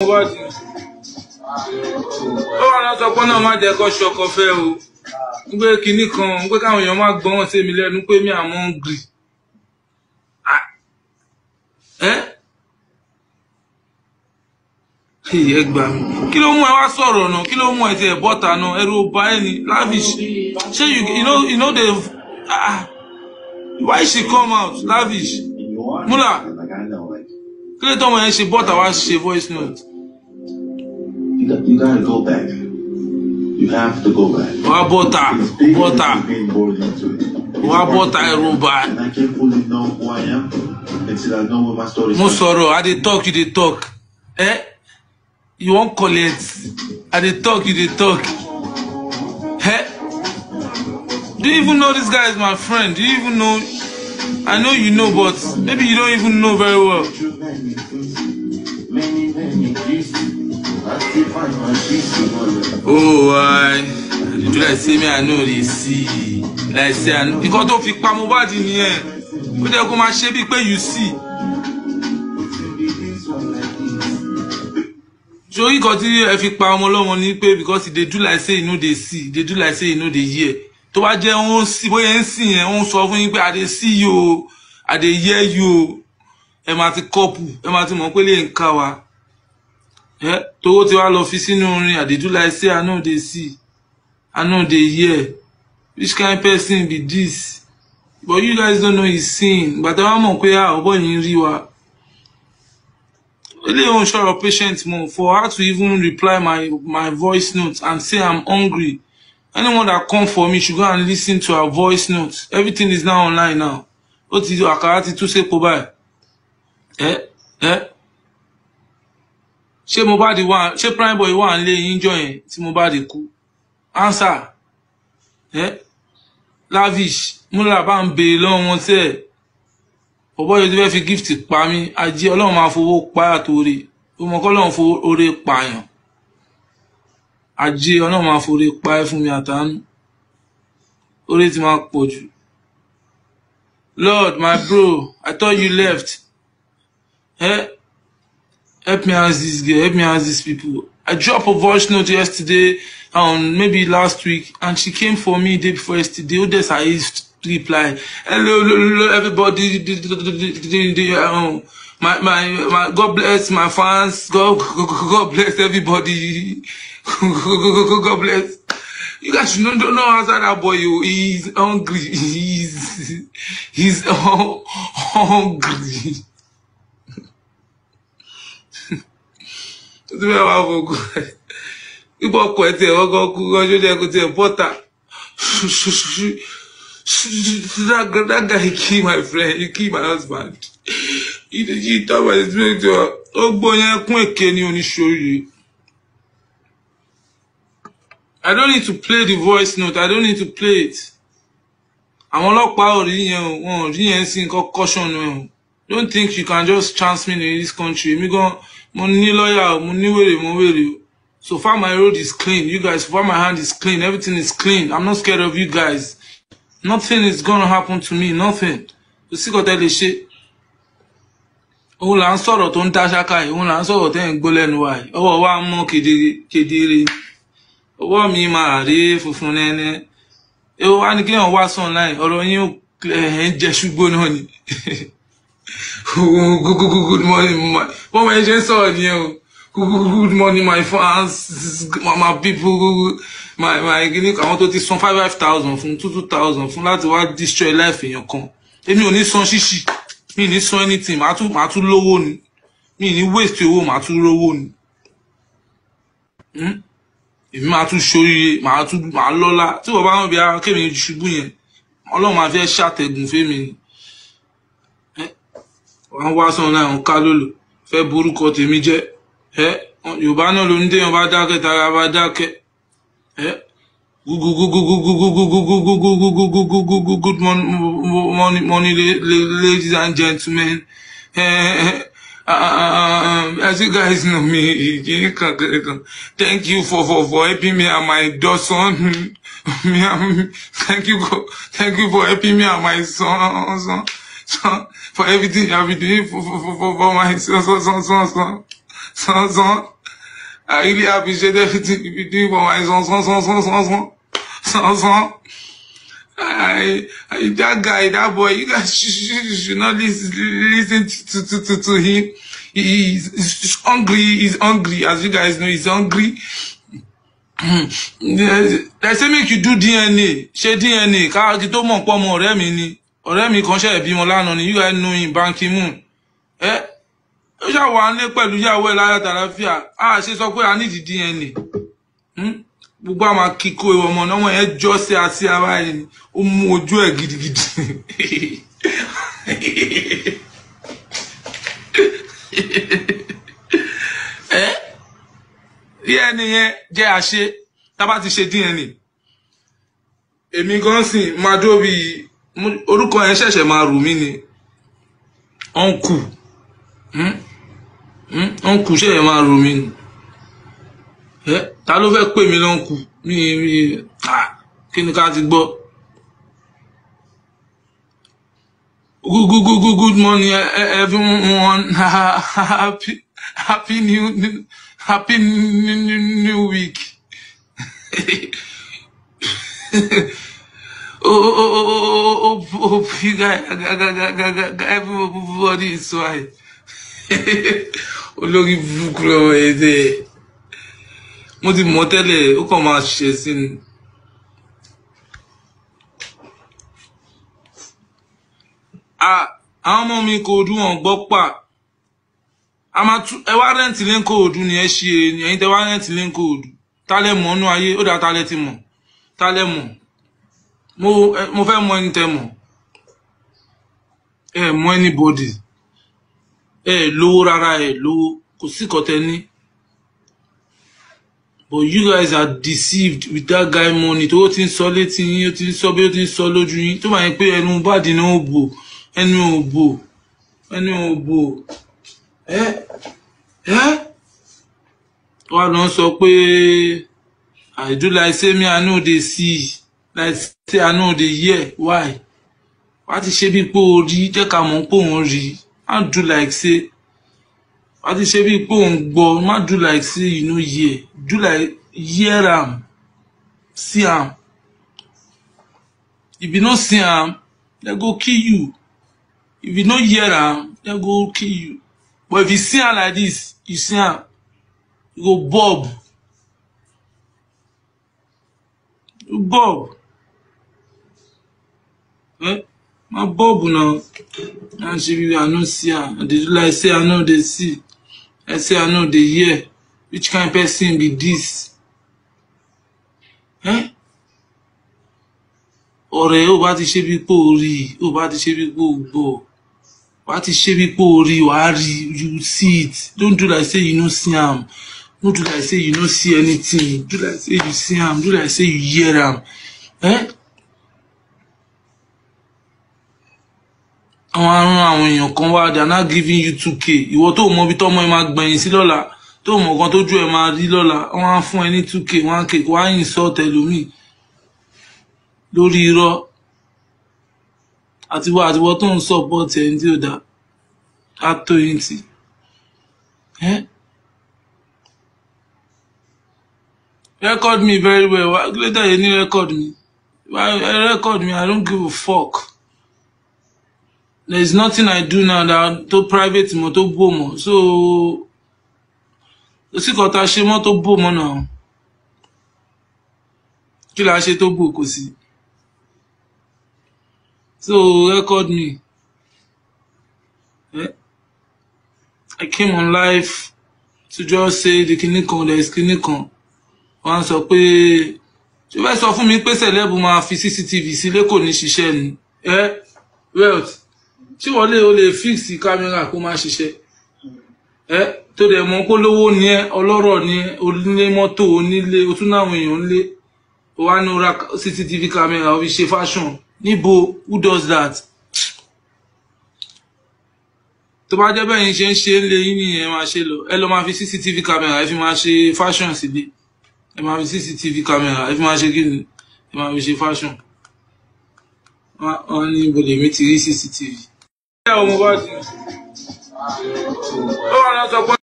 Mohbad ó wà lọ sọ pé náà má jẹ́ kó ṣọkọ fẹ́ o pé kinní kan pé káwọn èèyàn má gbọ́n sí mi lẹ́nu pé mi am hungry ẹ gbà mí kí ló mú ẹ wá sọ̀rọ̀ náà kí ló mú ẹ ti ẹ̀ bọ́ta náà ẹrù ọba ẹni Lavish ṣé you know the why she come out Lavish Mula kí ló tọ́ ọmọ yẹn ṣe bọ́ta wá ṣe voice note. You gotta go back. You have to go back. What butter? What butter? And I can't fully know who I am until I know what my story is. Musoro, I dey talk, you dey talk. You won't call it. I dey talk, you dey talk. Do you even know this guy is my friend? Do you even know? I know you know, but maybe you don't even know very well. Oh, you like say me I know they see. Like say I know. Because don't fit pa Mohbad in here. But they go ma ṣe bí pé you see. So you got to fi pa ọmọ lọ́mọ ní pé because they do like say you know they see. They do like say you know they hear. Tó bá jẹ́ wọ́n see bóyá ń see yẹn wọ́n sọ fún yín pé I dey see you, I dey hear you. Ẹ máa ti couple, ẹ máa ti mọ̀ pé lè ń ká wa. Tó ti wá lọ fi sínú orin I dey do like say I know they see. I know they hear. Which kind of person be this? But you guys don't know he's seeing. But I want to ọ̀bọ yìí rí wa. Really don't show a patient more for her to even reply my voice notes and say I'm hungry. Anyone that come for me should go and listen to her voice notes. Everything is now online now. Ó ti àkàrà ti tún ṣe kó báyìí. Ṣé Mohbad wà, ṣé Primeboy wà ń lé yín jọ yẹn tí Mohbad kú? Answer. Lavish, Mula bá ń bèèrè lọ́wọ́ wọn tẹ́. Ọ̀bọ̀ yóò ti fẹ́ fi gift pa mí, ajé Ọlọ́run máa fowó pa àtòrè. Ó mọ̀ kọ́ Ọlọ́run fowó oore pààyàn. Ajé Ọlọ́run máa fowó pa ẹ́ fún mi àtàánú. Oore ti máa pọ̀ jù. Lord, my bro, I thought you left. Help me ask this girl, help me ask these people. I dropped a voice note yesterday, maybe last week, and she came for me day before yesterday. Others I used to reply, hello, everybody. My God bless my fans. God bless everybody. God bless. You guys don't know how that boy. He's hungry. He's hungry. People quite that guy killed my friend, he killed my husband. He thought about his director. Oh boy, I don't need to play the voice note, I don't need to play it. I'm all caution. Don't think you can just chance me in this country. Me go money lawyer, money. So far my road is clean. You guys, so far my hand is clean. Everything is clean. I'm not scared of you guys. Nothing is gonna happen to me. Nothing. You see what I say? Oh, la sọ̀rọ̀ tó ń dáṣáká yìí. Oh, la sọ̀rọ̀ tẹ́ ń gbọ́ lẹ́nu wa yìí. Ọwọ́ wa mọ́ kedere. Ọwọ́ mi máa rí funfun nẹ́nẹ́. Ewo wa ní kí wọ́n wá online. Ọ̀rọ̀ yín ò ń jẹ ṣùgbọ́n náà ni. Good morning, my you. Good morning, my fans, my people, my guinea. I want to take some 5,000 from 2,000 from that to destroy life in your con. If you need some shishi, me need some anything. Matu low one. Me need waste your home. Matu low one. If matu show you, matu malola. So about me, I came in Shibuya. All my very shattered and family. Wọ́n wá sọ́n náà ń ká lólò fẹ́ burúkọ tèmi jẹ́ Yorùbá náà ló ń dé bá dákẹ́ tara bá dákẹ́ good morning ladies and gentlemen. As you guys know me, thank you for helping me and my daughter. Thank you for helping me and my son. For everything I've been doing for my son. Son. I really appreciate everything you be doing for my son. That guy, that boy, you guys should not listen to him. He's hungry. He's hungry. As you guys know, he's hungry. They say make you do DNA. Share DNA. Ká kí tó mọ̀ pọ̀ mọ́ ọ̀rẹ́ mi ni. Ọ̀rẹ́ mi kan ṣe bímọ lánàá ni. You guys know him, Ban Ki-moon. Ó ṣá wà nílé pẹ̀lú ìyàwó ẹ̀ láyà tàlàfíà. Ṣe sọ pé I need DNA. Gbogbo àmà kíkó ìwọ ọmọ náà yẹn jọ́ sí àti ara ẹ̀ ni. Ó mú ojú ẹ̀ gidigidi. DNA yẹn jẹ́ àṣẹ tá bá ti ṣe DNA. Èmi gan sìn máa dúró bí orúkọ yẹn ṣẹ̀ṣẹ̀ máa rù mí ni. Uncle. Uncle ṣẹ̀ṣẹ̀ máa rù mí ni. Ta ló fẹ́ pè mí lọ́nkù? Kí ni ká ti gbọ́? Good morning, everyone. Happy new week. Oh, you guys, everybody is right. Olórí burúkú lọ́wọ́ ẹ̀dẹ́. Mo ti mọ̀ tẹ́lẹ̀, ó kàn máa ṣe sí ni. Àwọn ọmọ mi kò dùn wọ́n gbọ́ pà. Ẹ wá rẹ́ǹtì lé Kòòdú ni ẹ ṣe ni ẹ̀yin tẹ wá rẹ́ǹtì lé Kòòdú. Tálẹ̀ mọ̀ nú ayé, ó dá tálẹ̀ ti mọ̀. Tálẹ̀ mọ̀. Mo fẹ́ mọ̀ ẹni tẹ mọ̀. Ẹ mọ̀ anybody. Ẹ lówó rárá ẹ lówó. Kò sí kọ́tẹ́ ní. But you guys are deceived with that guy money. Tó ti ń sọ létí yín, ó ti ń sọ bí ó ti ń sọ lójú yín. Tó máa ń pé ẹnu báàdì náà ó bò. Ẹnu òbò. Wà lọ sọ pé I do like say me I know they see. Like say I know they hear. Why? Wá ti ṣe bí pé o rí, jẹ́ ká mọ̀ pé òun rí. Má do like say. Wá ti ṣe bí pé òun gbọ́. Má do like say you know hear. Do like hear am. See am. If you no see am, they go kill you. If you no hear am, they go kill you. But if you see am like this, you see am, you go bob. You bob. My bob now. And she I no see am. And they do like say I know they see. I say I know they hear. Which kind of person be this? Ọ̀rẹ́ ó bá ti ṣe bí pé ó rí, ó bá ti ṣe bí pé ó gbọ́. Wá ti ṣe bí pé ó rí, wá rí, you see it. Don't do like say you no see am. Don't do like say you no see anything. Do like say you see am. Do like say you hear am. Àwọn èèyàn kan wá, they are not giving you 2K. Ìwọ tó mọ bí tọ́mọ ẹ máa gbẹ̀yìn sí lọ́la, tó mọ kan tójú ẹ máa rí lọ́la, wọ́n á fún ẹ ní 2K, 1K, wá insult ẹlòmíì lórí irọ́. Àtiwọ́ tó ń support ẹni tí ó dá. Á tó yín tì. Record me very well. Later you need record me. Record me, I don't give a fuck. There is nothing I do now that to private mo to bo mo. So si ko ta ṣe mo to bo mo now. Kí la ṣe tó bò kò sí. So record me. I came on live to just say the kinikan, there is kinikan. Wọ́n sọ pé ṣé fẹ́ sọ fún mi pé celeb máa fi cctv sílé kò ní ṣiṣẹ́ ni. Wealth. Ṣé wọ́n lè fix camera kó máa ṣiṣẹ́. Tó dẹ̀ mọ̀ pé lówó ni ẹ́, ọlọ́rọ̀ ni ẹ́, onílé mọ́tò, onílé, ó tún náwọn èèyàn ńlé. Ó wá ní ra cctv camera ó fi ṣe fashion. Níbo, who does that? Tó bá jẹ́ bẹ́ẹ̀ yín ṣe ń ṣe lé yín ni ẹ máa ṣe lọ. Ẹ lọ máa fi cctv camera ẹ fi máa ṣe fashion sílé. Ẹ máa fi cctv camera ẹ fi máa ṣe kíni? Ẹ máa fi ṣe fashion. Wọ́n ní ibo lèmi ti rí cctv. Ó wà náà sọ pé